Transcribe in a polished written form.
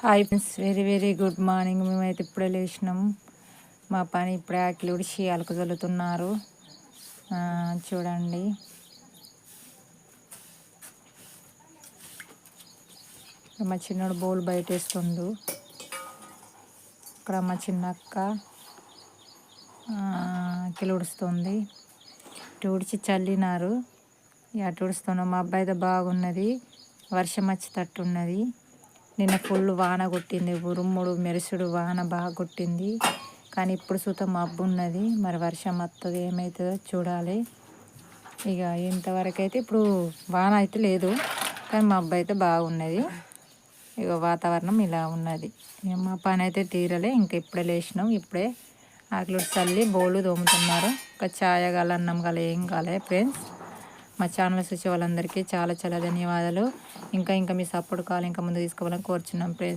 Hi friends, very very good morning. మేమైతే ఇప్పుడే లేచినాం. మా పని ఇప్పుడే ఆకలి ఉడిచి అలక చల్లుతున్నారు. చూడండి, మా చిన్నోడు బౌల్ బయట వేస్తుండు. ఇక్కడ మా చిన్నక్క అక్కలు ఉడుస్తుంది. ఉడిచి చల్లినారు. అటు ఉడుస్తున్నాం. మా అబ్బాయితో బాగున్నది. వర్షం వచ్చేటట్టున్నది. నిన్న ఫుల్ వాన కొట్టింది. ఉరుముడు మెరుసుడు వాన బాగా కొట్టింది. కానీ ఇప్పుడు సుతం మబ్బు ఉన్నది. మరి వర్షం వస్తుంది ఏమవుతుందో చూడాలి. ఇక ఇంతవరకు అయితే ఇప్పుడు వాన అయితే లేదు, కానీ మబ్బు అయితే బాగున్నది. ఇక వాతావరణం ఇలా ఉన్నది. మా పని అయితే తీరలే. ఇంకా ఇప్పుడే లేచినాం. ఇప్పుడే ఆకులు చల్లి బోళ్ళు తోముతున్నారు. ఇంకా ఛాయ గల అన్నం గల ఏం కాలే ఫ్రెండ్స్. మా ఛానల్ చూసే వాళ్ళందరికీ చాలా చాలా ధన్యవాదాలు. ఇంకా మీ సపోర్ట్ కావాలి, ఇంకా ముందు తీసుకోవాలని కోరుచున్నాం ఫ్రెండ్స్.